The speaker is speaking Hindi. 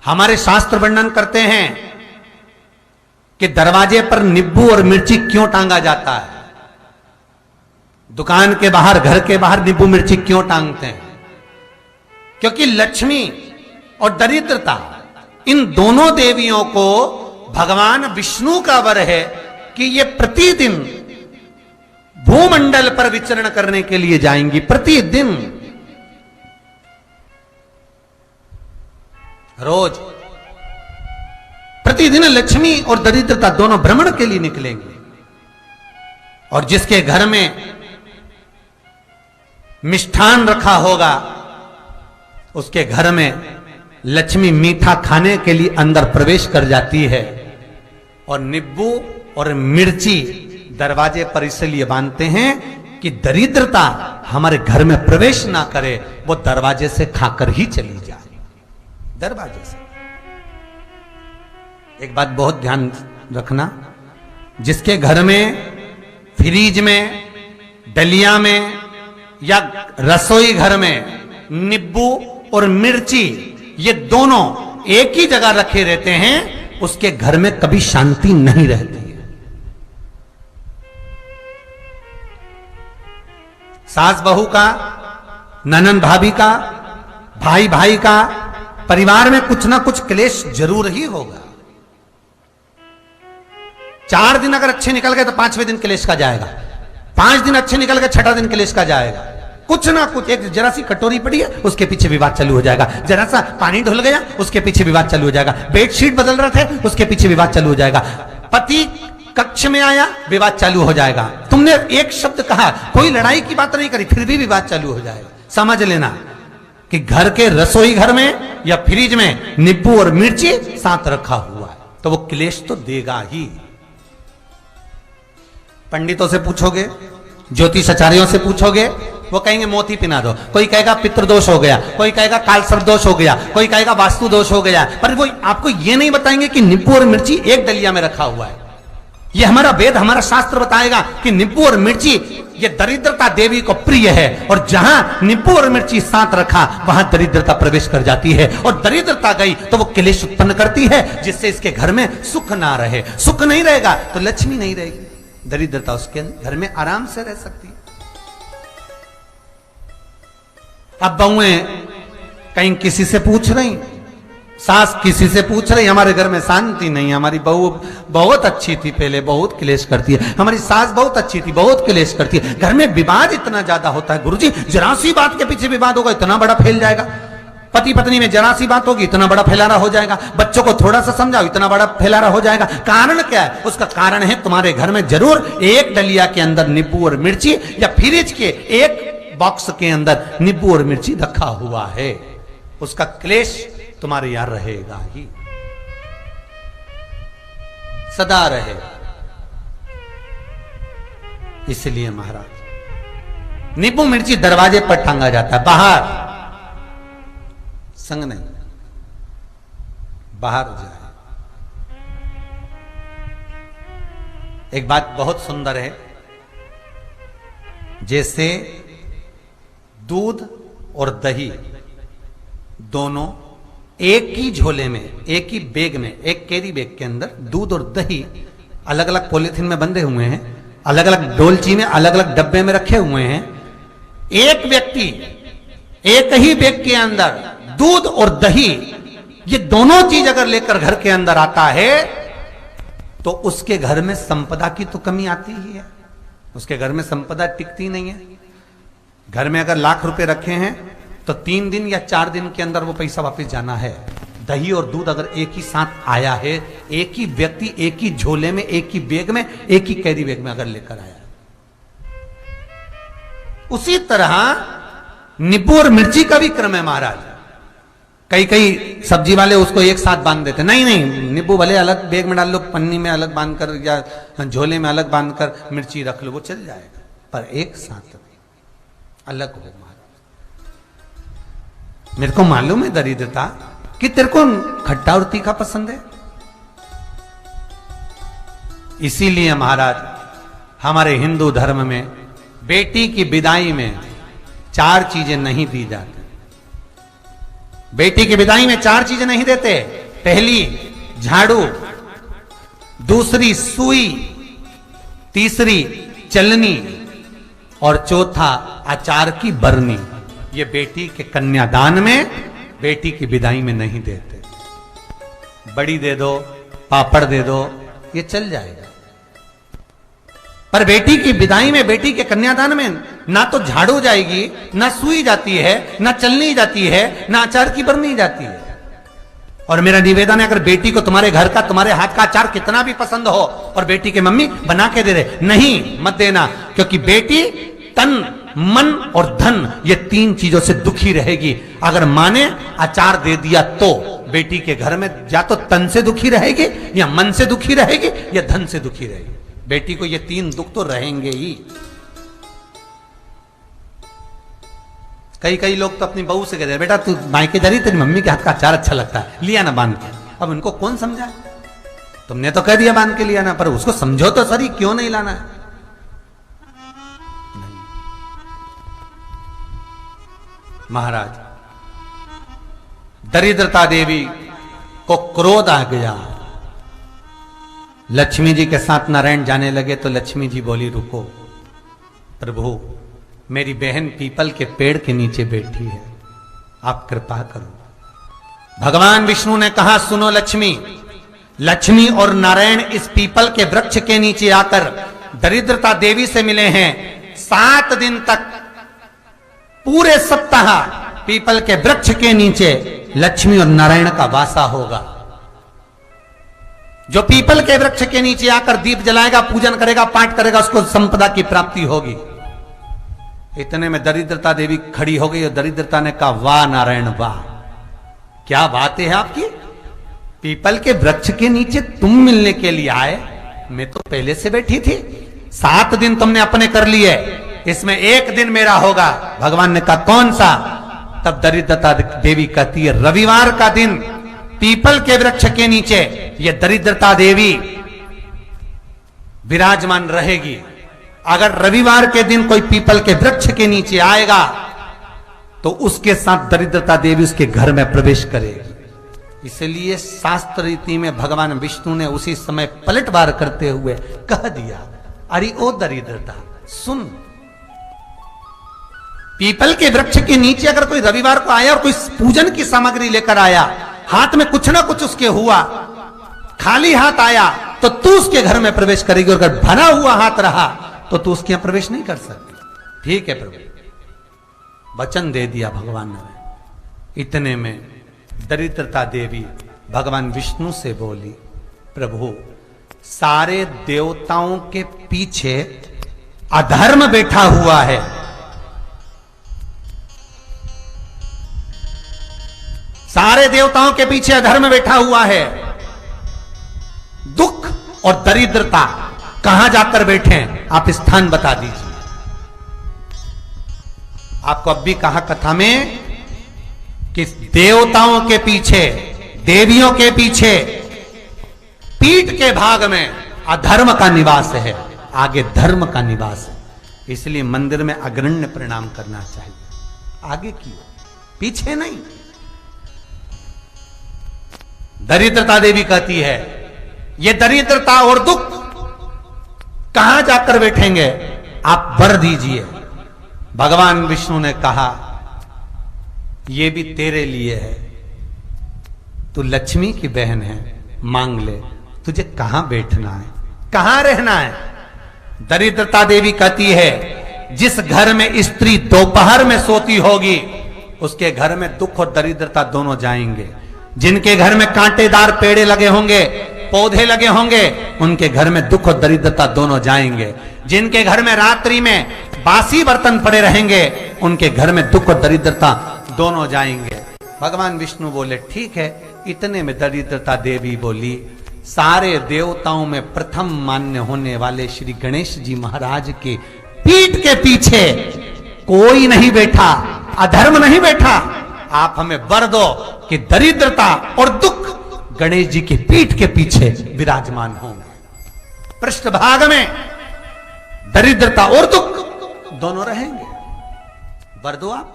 हमारे शास्त्र वर्णन करते हैं कि दरवाजे पर नींबू और मिर्ची क्यों टांगा जाता है। दुकान के बाहर, घर के बाहर नींबू मिर्ची क्यों टांगते हैं? क्योंकि लक्ष्मी और दरिद्रता, इन दोनों देवियों को भगवान विष्णु का वर है कि ये प्रतिदिन भूमंडल पर विचरण करने के लिए जाएंगी। प्रतिदिन, रोज, प्रतिदिन लक्ष्मी और दरिद्रता दोनों भ्रमण के लिए निकलेंगे। और जिसके घर में मिष्ठान रखा होगा, उसके घर में लक्ष्मी मीठा खाने के लिए अंदर प्रवेश कर जाती है। और नींबू और मिर्ची दरवाजे पर इसलिए बांधते हैं कि दरिद्रता हमारे घर में प्रवेश ना करे, वो दरवाजे से खाकर ही चली जाए। दरवाजे से। एक बात बहुत ध्यान रखना, जिसके घर में फ्रिज में, डलिया में या रसोई घर में नींबू और मिर्ची ये दोनों एक ही जगह रखे रहते हैं, उसके घर में कभी शांति नहीं रहती है। सास बहू का, ननंद भाभी का, भाई भाई का, परिवार में कुछ ना कुछ क्लेश जरूर ही होगा। 4 दिन अगर अच्छे निकल गए तो 5वें दिन क्लेश का जाएगा। 5 दिन अच्छे निकल गए, 6ठा दिन क्लेश का जाएगा। कुछ ना कुछ, एक जरा सी कटोरी पड़ी है उसके पीछे विवाद चालू हो जाएगा, जरा सा पानी ढुल गया उसके पीछे विवाद चालू हो जाएगा, बेडशीट बदल रहे थे उसके पीछे विवाद चालू हो जाएगा, पति कक्ष में आया विवाद चालू हो जाएगा। तुमने एक शब्द कहा, कोई लड़ाई की बात नहीं करी, फिर भी विवाद चालू हो जाएगा। समझ लेना कि घर के रसोई घर में या फ्रिज में नींबू और मिर्ची साथ रखा हुआ है तो वो क्लेश तो देगा ही। पंडितों से पूछोगे, ज्योतिषाचार्यों से पूछोगे, वो कहेंगे मोती पिना दो, कोई कहेगा पितृदोष हो गया, कोई कहेगा कालसर्प दोष हो गया, कोई कहेगा वास्तु दोष हो गया, पर वो आपको ये नहीं बताएंगे कि नींबू और मिर्ची एक डलिया में रखा हुआ है। ये हमारा वेद, हमारा शास्त्र बताएगा कि नींबू और मिर्ची ये दरिद्रता देवी को प्रिय है, और जहां नींबू और मिर्ची साथ रखा वहां दरिद्रता प्रवेश कर जाती है, और दरिद्रता गई तो वो क्लेश उत्पन्न करती है, जिससे इसके घर में सुख ना रहे। सुख नहीं रहेगा तो लक्ष्मी नहीं रहेगी, दरिद्रता उसके घर में आराम से रह सकती है। अब बहुएं कहीं किसी से पूछ रही, सास किसी से पूछ रही, हमारे घर में शांति नहीं, हमारी बहू बहुत अच्छी थी पहले, बहुत क्लेश करती है, हमारी सास बहुत अच्छी थी, बहुत क्लेश करती है, घर में विवाद इतना ज्यादा होता है। गुरुजी, जरा सी बात के पीछे विवाद होगा इतना बड़ा फैल जाएगा, पति पत्नी में जरा सी बात होगी इतना बड़ा फैलाना हो जाएगा, बच्चों को थोड़ा सा समझाओ इतना बड़ा फैलाना हो जाएगा। कारण क्या है? उसका कारण है तुम्हारे घर में जरूर एक डलिया के अंदर नींबू और मिर्ची या फ्रिज के एक बॉक्स के अंदर नींबू और मिर्ची रखा हुआ है, उसका क्लेश तुम्हारे यार रहेगा ही, सदा रहेगा। इसलिए महाराज नींबू मिर्ची दरवाजे पर टांगा जाता है, बाहर संग नहीं, बाहर जाए। एक बात बहुत सुंदर है, जैसे दूध और दही दोनों एक ही झोले में, एक ही बैग में, एक कैरी बैग के अंदर दूध और दही अलग अलग पॉलिथीन में बंधे हुए हैं, अलग अलग डोलची में, अलग अलग डब्बे में रखे हुए हैं। एक व्यक्ति एक ही बैग के अंदर दूध और दही ये दोनों चीज अगर लेकर घर के अंदर आता है तो उसके घर में संपदा की तो कमी आती ही है, उसके घर में संपदा टिकती नहीं है। घर में अगर लाख रुपए रखे हैं तो 3 दिन या 4 दिन के अंदर वो पैसा वापस जाना है। दही और दूध अगर एक ही साथ आया है, एक ही व्यक्ति एक ही झोले में, एक ही बैग में, एक ही कैरी बैग में अगर लेकर आया, उसी तरह नींबू और मिर्ची का भी क्रम है महाराज। कई कई सब्जी वाले उसको एक साथ बांध देते, नहीं नहीं, नींबू भले अलग बैग में डाल लो, पन्नी में अलग बांधकर या झोले में अलग बांधकर मिर्ची रख लो, वो चल जाएगा, पर एक साथ अलग हो। महाराज मेरे को मालूम है दरिद्रता कि तेरे को खट्टा और तीखा पसंद है, इसीलिए महाराज हमारे हिंदू धर्म में बेटी की विदाई में 4 चीजें नहीं दी जाती। बेटी की विदाई में 4 चीजें नहीं देते। पहली झाड़ू, दूसरी सुई, तीसरी चलनी और चौथा अचार की बरनी। ये बेटी के कन्यादान में, बेटी की विदाई में नहीं देते। बड़ी दे दो, पापड़ दे दो, ये चल जाएगा, पर बेटी की विदाई में, बेटी के कन्यादान में ना तो झाड़ू जाएगी, ना सुई जाती है, ना चलनी जाती है, ना अचार की बरनी जाती है। और मेरा निवेदन है, अगर बेटी को तुम्हारे घर का, तुम्हारे हाथ का अचार कितना भी पसंद हो और बेटी के मम्मी बना के दे रहे, नहीं, मत देना, क्योंकि बेटी तन, मन और धन, ये 3 चीजों से दुखी रहेगी। अगर माँ ने अचार दे दिया तो बेटी के घर में या तो तन से दुखी रहेगी, या मन से दुखी रहेगी, या धन से दुखी रहेगी। बेटी को ये 3 दुख तो रहेंगे ही। कई लोग तो अपनी बहू से कहते हैं, बेटा तू मायके जा रही, तेरी मम्मी के हाथ का अचार अच्छा लगता है, लिया ना बांध के। अब उनको कौन समझा? तुमने तो कह दिया बांध के लिया ना, पर उसको समझो तो सही, क्यों नहीं लाना है? नहीं। महाराज, दरिद्रता देवी को क्रोध आ गया। लक्ष्मी जी के साथ नारायण जाने लगे तो लक्ष्मी जी बोली, रुको प्रभु, मेरी बहन पीपल के पेड़ के नीचे बैठी है, आप कृपा करो। भगवान विष्णु ने कहा, सुनो लक्ष्मी, लक्ष्मी और नारायण इस पीपल के वृक्ष के नीचे आकर दरिद्रता देवी से मिले हैं। 7 दिन तक, पूरे सप्ताह पीपल के वृक्ष के नीचे लक्ष्मी और नारायण का वासा होगा। जो पीपल के वृक्ष के नीचे आकर दीप जलाएगा, पूजन करेगा, पाठ करेगा, उसको संपदा की प्राप्ति होगी। इतने में दरिद्रता देवी खड़ी हो गई और दरिद्रता ने कहा, वाह नारायण वाह, क्या बात है आपकी, पीपल के वृक्ष के नीचे तुम मिलने के लिए आए, मैं तो पहले से बैठी थी। 7 दिन तुमने अपने कर लिए, इसमें 1 दिन मेरा होगा। भगवान ने कहा, कौन सा? तब दरिद्रता देवी कहती है, रविवार का दिन पीपल के वृक्ष के नीचे ये दरिद्रता देवी विराजमान रहेगी। अगर रविवार के दिन कोई पीपल के वृक्ष के नीचे आएगा तो उसके साथ दरिद्रता देवी उसके घर में प्रवेश करेगी। इसलिए शास्त्र रीति में भगवान विष्णु ने उसी समय पलटवार करते हुए कह दिया, अरे ओ दरिद्रता सुन, पीपल के वृक्ष के नीचे अगर कोई रविवार को आया और कोई पूजन की सामग्री लेकर आया, हाथ में कुछ ना कुछ उसके हुआ, खाली हाथ आया, तो तू उसके घर में प्रवेश करेगी, और अगर भरा हुआ हाथ रहा तो तू उसके यहां प्रवेश नहीं कर सकती। ठीक है प्रभु, वचन दे दिया भगवान ने। इतने में दरिद्रता देवी भगवान विष्णु से बोली, प्रभु, सारे देवताओं के पीछे अधर्म बैठा हुआ है, सारे देवताओं के पीछे अधर्म बैठा हुआ है, दुख और दरिद्रता कहां जाकर बैठे हैं, आप स्थान बता दीजिए। आपको अब भी कहा कथा में कि देवताओं के पीछे, देवियों के पीछे, पीठ के भाग में अधर्म का निवास है, आगे धर्म का निवास है। इसलिए मंदिर में अग्रण्य प्रणाम करना चाहिए, आगे क्यों, पीछे नहीं। दरिद्रता देवी कहती है, ये दरिद्रता और दुख कहां जाकर बैठेंगे, आप वर दीजिए। भगवान विष्णु ने कहा, ये भी तेरे लिए है, तू लक्ष्मी की बहन है, मांग ले, तुझे कहां बैठना है, कहां रहना है। दरिद्रता देवी कहती है, जिस घर में स्त्री दोपहर में सोती होगी उसके घर में दुख और दरिद्रता दोनों जाएंगे। जिनके घर में कांटेदार पेड़े लगे होंगे, पौधे लगे होंगे, उनके घर में दुख और दरिद्रता दोनों जाएंगे। जिनके घर में रात्रि में बासी बर्तन पड़े रहेंगे, उनके घर में दुख और दरिद्रता दोनों जाएंगे। भगवान विष्णु बोले, ठीक है। इतने में दरिद्रता देवी बोली, सारे देवताओं में प्रथम मान्य होने वाले श्री गणेश जी महाराज के पीठ के पीछे कोई नहीं बैठा, अधर्म नहीं बैठा। आप हमें वर दो कि दरिद्रता और दुख गणेश जी की पीठ के पीछे विराजमान होंगे, पृष्ठभाग में दरिद्रता और दुख दोनों रहेंगे। वर दो आप।